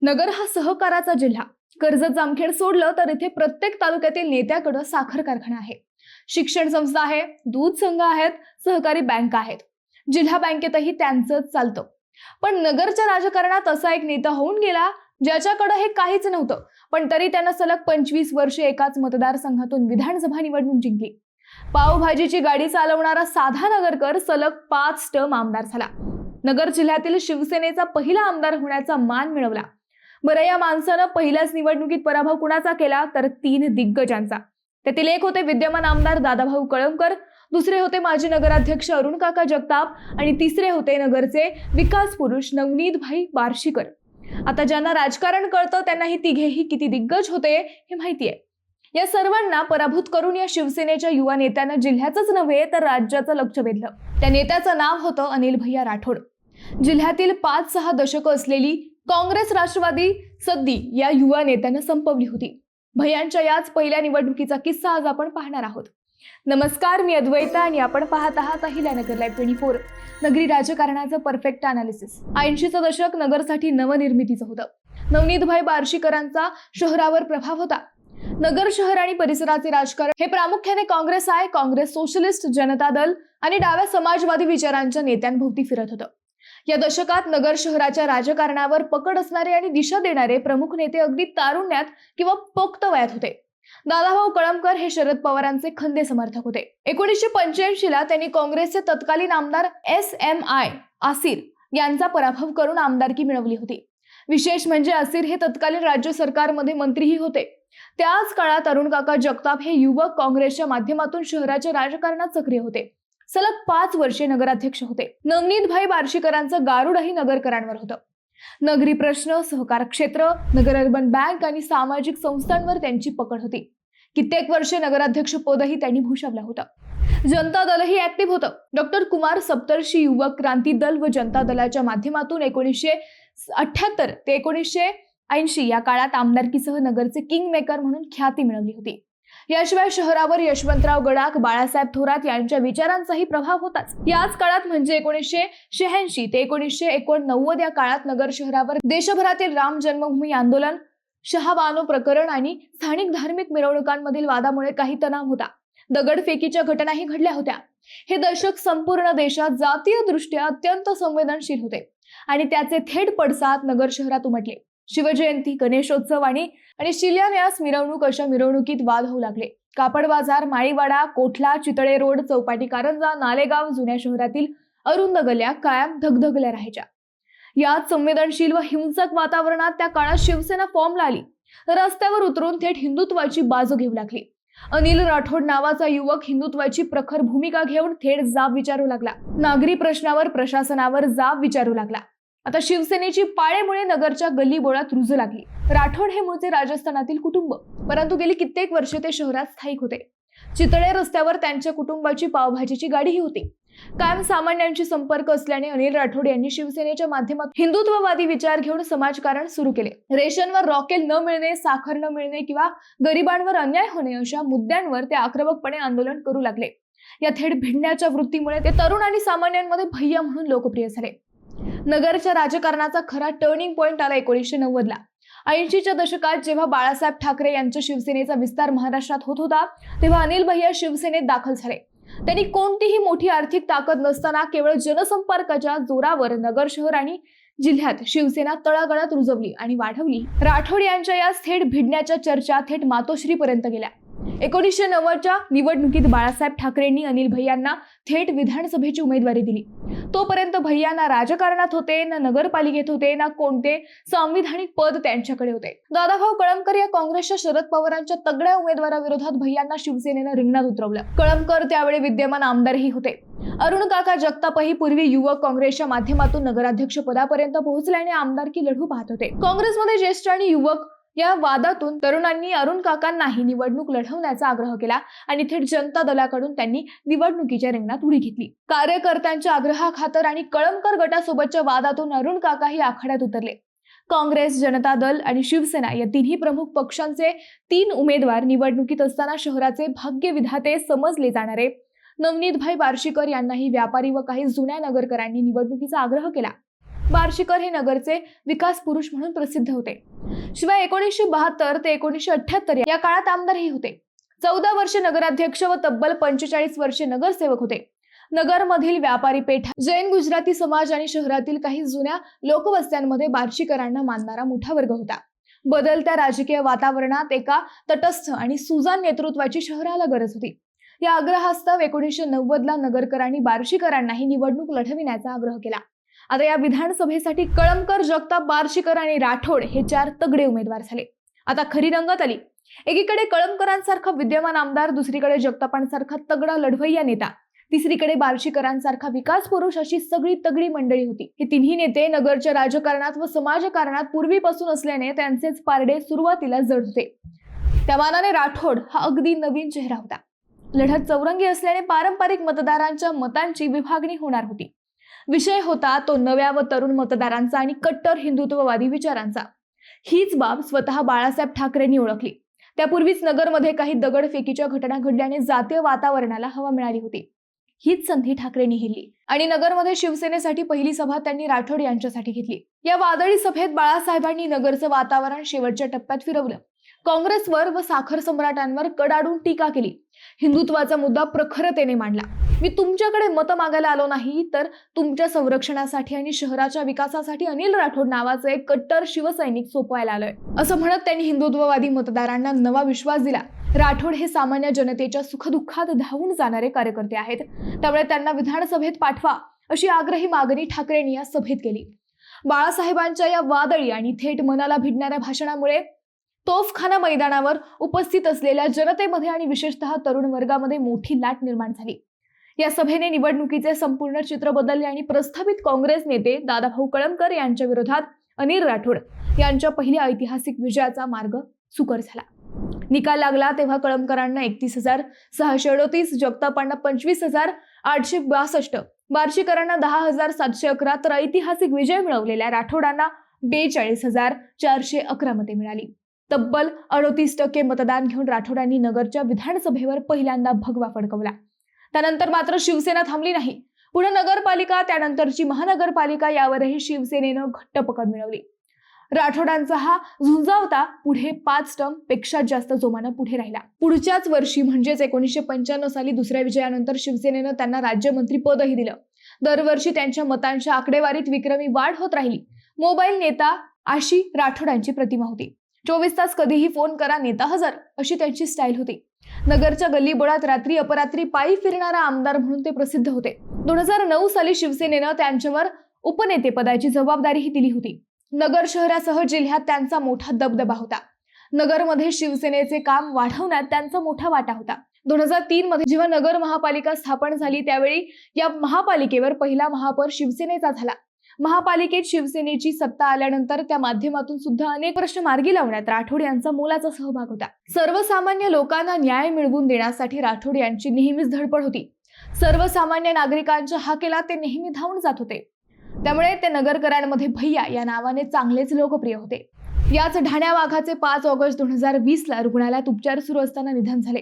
नगर हा सहकाराचा जिल्हा. कर्जत जामखेड सोडलं तर इथे प्रत्येक तालुक्यातील नेत्याकडे साखर कारखाना आहे, शिक्षण संस्था आहे, दूध संघ आहेत, सहकारी बँक आहेत. जिल्हा बँकेतही त्यांचंच चालतं. पण नगरच्या राजकारणात असा एक नेता होऊन गेला ज्याच्याकडे हे काहीच नव्हतं, पण तरी त्यानं सलग 25 वर्षे एकाच मतदारसंघातून विधानसभा निवडणूक जिंकली. पावभाजीची गाडी चालवणारा साधा नगरकर सलग 5 टर्म आमदार झाला. नगर जिल्ह्यातील शिवसेनेचा पहिला आमदार होण्याचा मान मिळवला. बरं, या माणसानं पहिल्याच निवडणुकीत पराभव कुणाचा केला तर 3 दिग्गजांचा. त्यातील एक होते विद्यमान आमदार दादाभाऊ कळमकर, दुसरे होते माजी नगराध्यक्ष अरुण काका जगताप आणि तिसरे होते नगरचे विकास पुरुष नवनीतभाई बार्शीकर. आता ज्यांना राजकारण कळतं त्यांना ही तिघेही किती दिग्गज होते हे माहितीये. या सर्वांना पराभूत करून या शिवसेनेच्या युवा नेत्यानं जिल्ह्याचंच नव्हे तर राज्याचं लक्ष वेधलं. त्या नेत्याचं नाव होतं अनिल भैया राठोड. जिल्ह्यातील 5-6 दशकं असलेली काँग्रेस राष्ट्रवादी सद्दी या युवा नेत्यानं संपवली होती. भैयांच्या याच पहिल्या निवडणुकीचा किस्सा आज आपण पाहणार आहोत. नमस्कार, मी अद्वैता आणि आपण पाहत आहात अहिल्यानगर लाईव्ह 24. नगरी राजकारणाचं परफेक्ट अनालिसिस. 80चं दशक नगरसाठी नवनिर्मितीचं होतं. नवनीतभाई बार्शीकरांचा शहरावर प्रभाव होता. नगर शहर आणि परिसराचे राजकारण हे प्रामुख्याने काँग्रेस आहे, काँग्रेस, सोशलिस्ट जनता दल आणि डाव्या समाजवादी विचारांच्या नेत्यांभोवती फिरत होतं. या दशकात नगर शहराच्या राजकारणावर पकड असणारे आणि दिशा देणारे प्रमुख नेते अगदी तारुण्यात किंवा पोक्त वयात होते. दादाभाऊ कळमकर हे शरद पवारांचे खंदे समर्थक होते. 1985 ला त्यांनी काँग्रेसचे तत्कालीन आमदार SMI आसिर यांचा पराभव करून आमदारकी मिळवली होती. विशेष म्हणजे आसिर हे तत्कालीन राज्य सरकारमध्ये मंत्रीही होते. त्याच काळात अरुण काका जगताप हे युवक काँग्रेसच्या माध्यमातून शहराच्या राजकारणात सक्रिय होते. सलग 5 वर्षे नगराध्यक्ष होते. नवनीतभाई बार्शीकरांचं गारुडही नगरकरांवर होतं. नगरी प्रश्न, सहकार क्षेत्र, नगर अर्बन बँक आणि सामाजिक संस्थांवर त्यांची पकड होती. कित्येक वर्षे नगराध्यक्ष पदही त्यांनी भूषवलं होतं. जनता दलही ऍक्टिव्ह होतं. डॉक्टर कुमार सप्तर्षी युवक क्रांती दल व जनता दलाच्या माध्यमातून 1978 ते 1980 या काळात आमदारकीसह नगरचे किंग मेकर म्हणून ख्याती मिळवली होती. याशिवाय शहरावर यशवंतराव गडाख, बाळासाहेब थोरात यांच्या विचारांचाही प्रभाव होताच. याच काळात म्हणजे 1986 ते 1989 या काळात नगर शहरावर देशभरातील राम जन्मभूमी आंदोलन, शहाबानो प्रकरण आणि स्थानिक धार्मिक मिरवणुकांमधील वादामुळे काही तणाव होता. दगडफेकीच्या घटनाही घडल्या होत्या. हे दशक संपूर्ण देशात जातीय दृष्ट्या अत्यंत संवेदनशील होते आणि त्याचे थेट पडसाद नगर शहरात उमटले. शिवजयंती, गणेशोत्सव आणि शिलान्यास मिरवणूक अशा मिरवणुकीत वाद होऊ लागले. कापड बाजार, माळीवाडा, कोठला, चितळे रोड, चौपाटी कारंजा, नालेगाव, जुन्या शहरातील अरुंद गल्ल्या कायम धगधगल्या राहायच्या. यात संवेदनशील व हिंसक वातावरणात त्या काळात शिवसेना फॉर्मला आली. रस्त्यावर उतरून थेट हिंदुत्वाची बाजू घेऊ लागली. अनिल राठोड नावाचा युवक हिंदुत्वाची प्रखर भूमिका घेऊन थेट जाब विचारू लागला. नागरी प्रश्नावर प्रशासनावर जाब विचारू लागला. आता शिवसेनेची पाळेमुळे नगरच्या गल्लीबोळात रुजू लागली. राठोड हे मूळचे राजस्थानातील कुटुंब, परंतु गेली कित्येक वर्षे ते शहरात स्थायिक होते. चितळे रस्त्यावर त्यांच्या कुटुंबाची पावभाजीची गाडीही होती. कायम सामान्यांशी संपर्क असल्याने अनिल राठोड यांनी शिवसेनेच्या माध्यमातून हिंदुत्ववादी विचार घेऊन समाजकारण सुरू केले. रेशनवर रॉकेल न मिळणे, साखर न मिळणे किंवा गरिबांवर अन्याय होणे अशा मुद्द्यांवर ते आक्रमकपणे आंदोलन करू लागले. या थेट भिडण्याच्या वृत्तीमुळे ते तरुण आणि सामान्यांमध्ये भैया म्हणून लोकप्रिय झाले. नगरच्या राजकारणाचा खरा टर्निंग पॉइंट आला 1990 ला. 80च्या दशकात जेव्हा बाळासाहेब ठाकरे यांच्या शिवसेनेचा विस्तार महाराष्ट्रात होत होता, तेव्हा अनिल भैया शिवसेनेत दाखल झाले. त्यांनी कोणतीही मोठी आर्थिक ताकद नसताना केवळ जनसंपर्काच्या जोरावर नगर शहर आणि जिल्ह्यात शिवसेना तळागाळात रुजवली आणि वाढवली. राठोड यांच्या या थेट भिडण्याच्या चर्चा थेट मातोश्रीपर्यंत गेल्या. 1990च्या निवडणुकीत बाळासाहेब ठाकरेंनी अनिल भैयांना थेट विधानसभेची उमेदवारी दिली. तोपर्यंत भैया ना राजकारणात होते, ना नगरपालिकेत होते, ना कोणते संविधानिक पद त्यांच्याकडे होते. दादाभाऊ कळमकर या काँग्रेसच्या शरद पवारांच्या तगड्या उमेदवाराविरोधात भैयांना शिवसेनेनं रिंगणात उतरवलं. कळमकर त्यावेळी विद्यमान आमदारही होते. अरुण काका जगतापही पूर्वी युवक काँग्रेसच्या माध्यमातून नगराध्यक्ष पदापर्यंत पोहोचल्याने आमदारकी लढू पाहत होते. काँग्रेसमध्ये ज्येष्ठ आणि युवक या वादातून तरुणांनी अरुण काकांनाही निवडणूक लढवण्याचा आग्रह केला आणि थेट जनता दलाकडून त्यांनी निवडणुकीच्या रिंगणात उडी घेतली. कार्यकर्त्यांच्या आग्रहाखातर आणि कळमकर गटासोबतच्या वादातून अरुण काकाही आखाड्यात उतरले. काँग्रेस, जनता दल आणि शिवसेना या तिन्ही प्रमुख पक्षांचे 3 उमेदवार निवडणुकीत असताना शहराचे भाग्य विधाते समजले जाणारे नवनीतभाई बार्शीकर यांनाही व्यापारी व काही जुन्या नगरकरांनी निवडणुकीचा आग्रह केला. बार्शीकर हे नगरचे विकास पुरुष म्हणून प्रसिद्ध होते. शिवाय 1972 ते 1978 या काळात आमदारही होते. 14 वर्षे नगराध्यक्ष व तब्बल 45 वर्षे नगरसेवक होते. नगरमधील व्यापारी पेठा, जैन गुजराती समाज आणि शहरातील काही जुन्या लोकवस्त्यांमध्ये बार्शीकरांना मानणारा मोठा वर्ग होता. बदलत्या राजकीय वातावरणात एका तटस्थ आणि सुजाण नेतृत्वाची शहराला गरज होती. या आग्रहास्तव 1990 ला नगरकरांनी बार्शीकरांनाही निवडणूक लढविण्याचा आग्रह केला. आता या विधानसभेसाठी कळमकर, जगताप, बार्शीकर आणि राठोड हे 4 तगडे उमेदवार झाले. आता खरी रंगत आली. एकीकडे कळमकरांसारखा विद्यमान आमदार, दुसरीकडे जगतापांसारखा तगडा लढवय्या नेता, तिसरीकडे बार्शीकरांसारखा विकास पुरुष, अशी सगळी तगडी मंडळी होती. हे तिन्ही नेते नगरच्या राजकारणात व समाजकारणात पूर्वीपासून असल्याने त्यांचेच पारडे सुरुवातीला जड होते. त्या मानाने राठोड हा अगदी नवीन चेहरा होता. लढत चौरंगी असल्याने पारंपरिक मतदारांच्या मतांची विभागणी होणार होती. विषय होता तो नव्या व तरुण मतदारांचा आणि कट्टर हिंदुत्ववादी विचारांचा. हीच बाब स्वतः बाळासाहेब ठाकरेंनी ओळखली. त्यापूर्वीच नगरमध्ये काही दगडफेकीच्या घटना घडल्याने जातीय वातावरणाला हवा मिळाली होती. हीच संधी ठाकरेंनी हिरली आणि नगरमध्ये शिवसेनेसाठी पहिली सभा त्यांनी राठोड यांच्यासाठी घेतली. या वादळी सभेत बाळासाहेबांनी नगरचं वातावरण शेवटच्या टप्प्यात फिरवलं. काँग्रेसवर व साखर सम्राटांवर कडाडून टीका केली. हिंदुत्वाचा मुद्दा प्रखरतेने मांडला. मी तुमच्याकडे मतं मागायला आलो नाही, तर तुमच्या संरक्षणासाठी आणि शहराच्या विकासासाठी अनिल राठोड नावाचे एक कट्टर शिवसैनिक सोपवायला आलोय, असं म्हणत त्यांनी हिंदुत्ववादी मतदारांना नवा विश्वास दिला. राठोड हे सामान्य जनतेच्या सुखदुःखात धावून जाणारे कार्यकर्ते आहेत, त्यामुळे त्यांना विधानसभेत पाठवा, अशी आग्रही मागणी ठाकरेंनी या सभेत केली. बाळासाहेबांच्या या वादळी आणि थेट मनाला भिडणाऱ्या भाषणामुळे तोफखाना मैदानावर उपस्थित असलेल्या जनतेमध्ये आणि विशेषतः तरुण वर्गामध्ये मोठी लाट निर्माण झाली. या सभेने निवडणुकीचे संपूर्ण चित्र बदलले आणि प्रस्थापित काँग्रेस नेते दादाभाऊ कळमकर यांच्या विरोधात अनिल राठोड यांच्या पहिल्या ऐतिहासिक विजयाचा मार्ग सुकर झाला. निकाल लागला तेव्हा कळमकरांना 31,638, जगतापांना 25,862, बार्शीकरांना 10,711 तर ऐतिहासिक विजय मिळवलेल्या राठोडांना 42,411 मते मिळाली. तब्बल 38% मतदान घेऊन राठोडांनी नगरच्या विधानसभेवर पहिल्यांदा भगवा फडकवला. त्यानंतर मात्र शिवसेना थांबली नाही. पुढे नगरपालिका, त्यानंतरची महानगरपालिका यावरही शिवसेनेनं घट्ट पकड मिळवली. राठोडांचा हा झुंजावता पुढे 5 टर्म पेक्षा जास्त जोमानं पुढे राहिला. पुढच्याच वर्षी म्हणजेच 1995 साली दुसऱ्या विजयानंतर शिवसेनेनं त्यांना राज्यमंत्री पदही दिलं. दरवर्षी त्यांच्या मतांच्या आकडेवारीत विक्रमी वाढ होत राहिली. मोबाईल नेता अशी राठोडांची प्रतिमा होती. 24 तास कधीही फोन करा, नेता हजर, अशी त्यांची स्टाईल होती. नगरच्या गल्लीबोळात रात्री अपरात्री पायी फिरणारा आमदार म्हणून ते प्रसिद्ध होते. 2009 साली शिवसेनेनं त्यांच्यावर उपनेतेपदाची जबाबदारीही दिली होती. नगर शहरासह जिल्ह्यात त्यांचा मोठा दबदबा होता. नगरमध्ये शिवसेनेचे काम वाढवण्यात त्यांचा मोठा वाटा होता. 2003 मध्ये जेव्हा नगर महापालिका स्थापन झाली त्यावेळी या महापालिकेवर पहिला महापौर शिवसेनेचा झाला. महापालिकेत शिवसेनेची सत्ता आल्यानंतर त्या माध्यमातून सुद्धा अनेक प्रश्न मार्गी लावण्यात राठोड यांचा मोलाचा सहभाग होता. सर्वसामान्य लोकांना न्याय मिळवून देण्यासाठी राठोड यांची नेहमीच धडपड होती. सर्वसामान्य नागरिकांच्या हाकेला ते नेहमी धावून जात होते. त्यामुळे ते नगरकरांमध्ये भैया या नावाने चांगलेच लोकप्रिय होते. याच ढाण्या वाघाचे 5 ऑगस्ट 2020 ला रुग्णालयात उपचार सुरू असताना निधन झाले.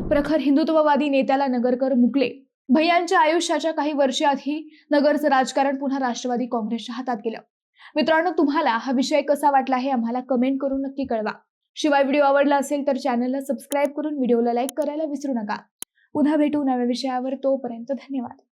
प्रखर हिंदुत्ववादी नेत्याला नगरकर मुकले. भैयांच्या आयुष्याच्या काही वर्षाआधी नगरचं राजकारण पुन्हा राष्ट्रवादी काँग्रेसच्या हातात गेलं. मित्रांनो, तुम्हाला हा विषय कसा वाटला हे आम्हाला कमेंट करून नक्की कळवा. शिवाय व्हिडिओ आवडला असेल तर चॅनलला सबस्क्राईब करून व्हिडिओला लाईक करायला विसरू नका. पुन्हा भेटू नव्या विषयावर. तोपर्यंत धन्यवाद.